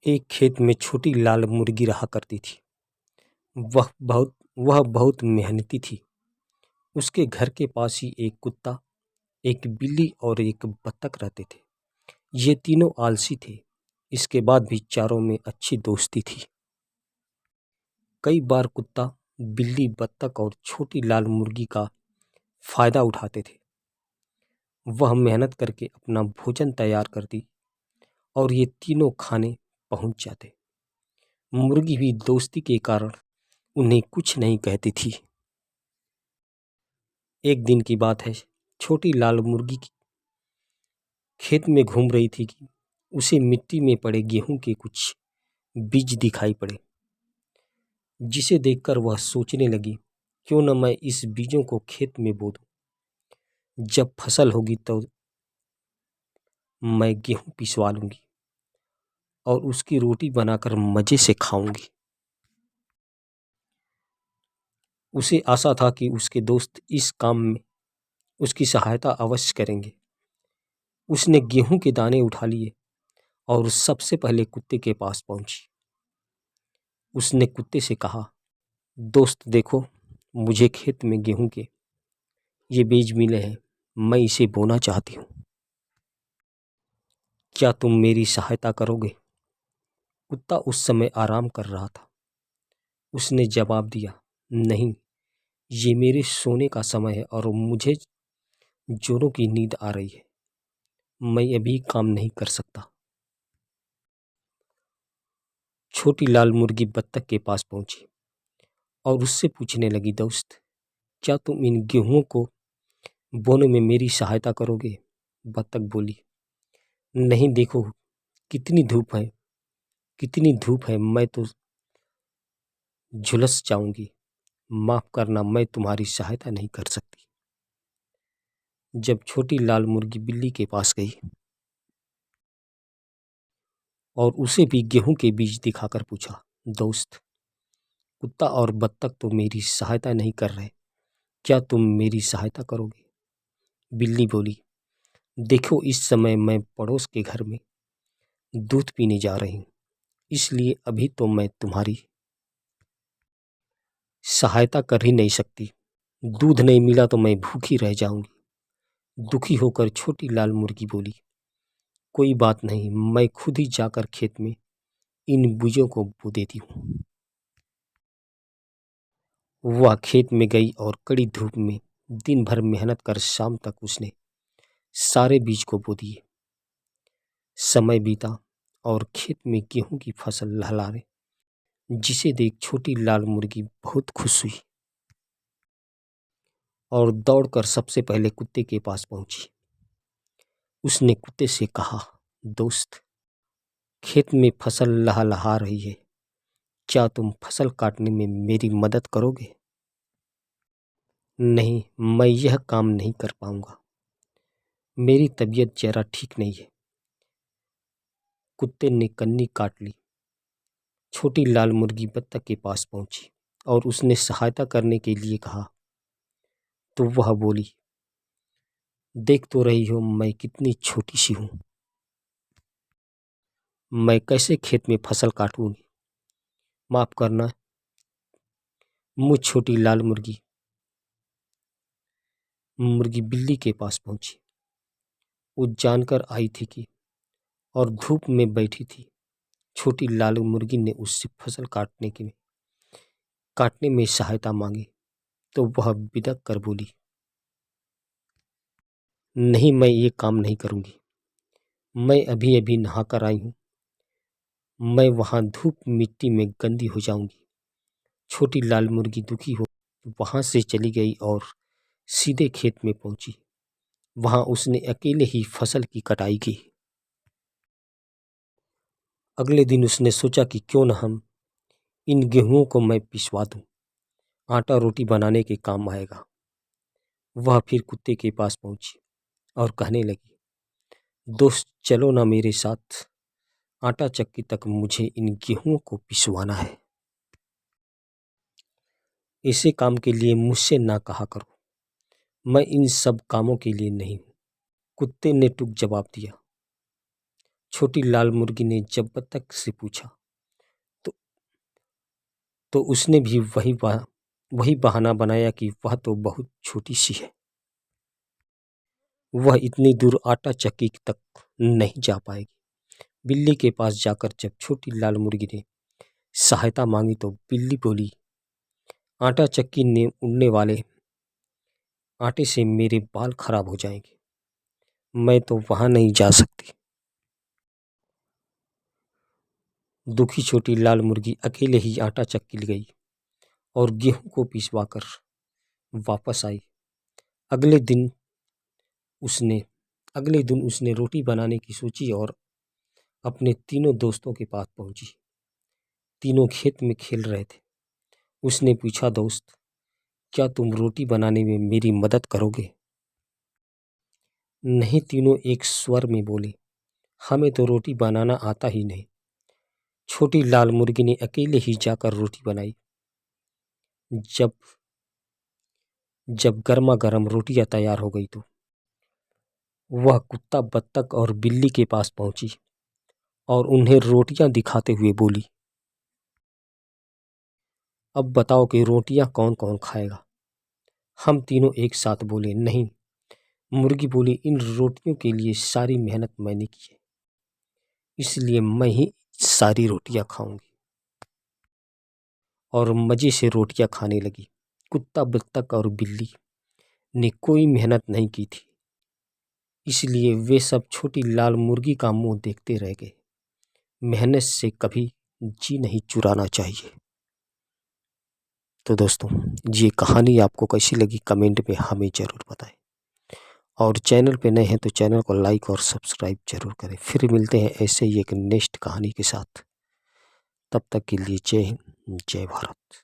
एक खेत में छोटी लाल मुर्गी रहा करती थी। वह बहुत मेहनती थी। उसके घर के पास ही एक कुत्ता, एक बिल्ली और एक बत्तख रहते थे। ये तीनों आलसी थे। इसके बाद भी चारों में अच्छी दोस्ती थी। कई बार कुत्ता, बिल्ली, बत्तख और छोटी लाल मुर्गी का फायदा उठाते थे। वह मेहनत करके अपना भोजन तैयार करती और ये तीनों खाने पहुंच जाते। मुर्गी भी दोस्ती के कारण उन्हें कुछ नहीं कहती थी। एक दिन की बात है, छोटी लाल मुर्गी खेत में घूम रही थी कि उसे मिट्टी में पड़े गेहूं के कुछ बीज दिखाई पड़े, जिसे देखकर वह सोचने लगी, क्यों न मैं इस बीजों को खेत में बो दूं। जब फसल होगी तो मैं गेहूं पिसवा लूंगी और उसकी रोटी बनाकर मजे से खाऊंगी। उसे आशा था कि उसके दोस्त इस काम में उसकी सहायता अवश्य करेंगे। उसने गेहूं के दाने उठा लिए और सबसे पहले कुत्ते के पास पहुंची। उसने कुत्ते से कहा, दोस्त देखो, मुझे खेत में गेहूं के ये बीज मिले हैं। मैं इसे बोना चाहती हूँ। क्या तुम मेरी सहायता करोगे? कुत्ता उस समय आराम कर रहा था। उसने जवाब दिया, नहीं, ये मेरे सोने का समय है और मुझे जोरों की नींद आ रही है। मैं अभी काम नहीं कर सकता। छोटी लाल मुर्गी बत्तख के पास पहुंची और उससे पूछने लगी, दोस्त, क्या तुम इन गेहूं को बोने में मेरी सहायता करोगे? बत्तख बोली, नहीं, देखो कितनी धूप है, मैं तो झुलस जाऊंगी। माफ करना, मैं तुम्हारी सहायता नहीं कर सकती। जब छोटी लाल मुर्गी बिल्ली के पास गई और उसे भी गेहूं के बीज दिखाकर पूछा, दोस्त, कुत्ता और बत्तख तो मेरी सहायता नहीं कर रहे, क्या तुम मेरी सहायता करोगे? बिल्ली बोली, देखो इस समय मैं पड़ोस के घर में दूध पीने जा रही हूँ, इसलिए अभी तो मैं तुम्हारी सहायता कर ही नहीं सकती। दूध नहीं मिला तो मैं भूखी रह जाऊंगी। दुखी होकर छोटी लाल मुर्गी बोली, कोई बात नहीं, मैं खुद ही जाकर खेत में इन बीजों को बो देती हूँ। वह खेत में गई और कड़ी धूप में दिन भर मेहनत कर शाम तक उसने सारे बीज को बो दिए। समय बीता और खेत में गेहूं की फसल लहलहाए, जिसे देख छोटी लाल मुर्गी बहुत खुश हुई और दौड़कर सबसे पहले कुत्ते के पास पहुंची। उसने कुत्ते से कहा, दोस्त, खेत में फसल लहलहा रही है, क्या तुम फसल काटने में मेरी मदद करोगे? नहीं, मैं यह काम नहीं कर पाऊंगा, मेरी तबीयत जरा ठीक नहीं है। कुत्ते ने कन्नी काट ली। छोटी लाल मुर्गी बत्तख के पास पहुंची और उसने सहायता करने के लिए कहा, तो वह बोली, देख तो रही हो मैं कितनी छोटी सी हूँ, मैं कैसे खेत में फसल काटूंगी। माफ करना। मुझ छोटी लाल मुर्गी बिल्ली के पास पहुंची। वो जानकर आई थी कि और धूप में बैठी थी। छोटी लाल मुर्गी ने उससे फसल काटने में सहायता मांगी, तो वह बिदक कर बोली, नहीं, मैं ये काम नहीं करूंगी, मैं अभी अभी नहाकर आई हूँ, मैं वहां धूप मिट्टी में गंदी हो जाऊंगी। छोटी लाल मुर्गी दुखी हो वहां से चली गई और सीधे खेत में पहुंची। वहां उसने अकेले ही फसल की कटाई की। अगले दिन उसने सोचा कि क्यों न हम इन गेहूं को मैं पिसवा दूं, आटा रोटी बनाने के काम आएगा। वह फिर कुत्ते के पास पहुंची और कहने लगी, दोस्त, चलो ना मेरे साथ, आटा चक्की तक मुझे इन गेहूं को पिसवाना है। ऐसे काम के लिए मुझसे ना कहा करो, मैं इन सब कामों के लिए नहीं हूं। कुत्ते ने टुक जवाब दिया। छोटी लाल मुर्गी ने जब बत्तख से पूछा तो उसने भी वही बहाना बनाया कि वह तो बहुत छोटी सी है, वह इतनी दूर आटा चक्की तक नहीं जा पाएगी। बिल्ली के पास जाकर जब छोटी लाल मुर्गी ने सहायता मांगी तो बिल्ली बोली, आटा चक्की ने उड़ने वाले आटे से मेरे बाल खराब हो जाएंगे, मैं तो वहां नहीं जा सकती। दुखी छोटी लाल मुर्गी अकेले ही आटा चक्की गई और गेहूं को पिसवाकर वापस आई। अगले दिन उसने रोटी बनाने की सोची और अपने तीनों दोस्तों के पास पहुंची। तीनों खेत में खेल रहे थे। उसने पूछा, दोस्त, क्या तुम रोटी बनाने में मेरी मदद करोगे? नहीं, तीनों एक स्वर में बोले, हमें तो रोटी बनाना आता ही नहीं। छोटी लाल मुर्गी ने अकेले ही जाकर रोटी बनाई। जब गर्मा गर्म रोटियां तैयार हो गई तो वह कुत्ता, बत्तख और बिल्ली के पास पहुंची और उन्हें रोटियां दिखाते हुए बोली, अब बताओ कि रोटियां कौन कौन खाएगा? हम तीनों एक साथ बोले, नहीं। मुर्गी बोली, इन रोटियों के लिए सारी मेहनत मैंने की है, इसलिए मैं ही सारी रोटियां खाऊंगी। और मजे से रोटियां खाने लगी। कुत्ता, बत्तख और बिल्ली ने कोई मेहनत नहीं की थी, इसलिए वे सब छोटी लाल मुर्गी का मुंह देखते रह गए। मेहनत से कभी जी नहीं चुराना चाहिए। तो दोस्तों, ये कहानी आपको कैसी लगी कमेंट में हमें ज़रूर बताएं, और चैनल पे नए हैं तो चैनल को लाइक और सब्सक्राइब जरूर करें। फिर मिलते हैं ऐसे ही एक नेक्स्ट कहानी के साथ। तब तक के लिए जय हिंद, जय भारत।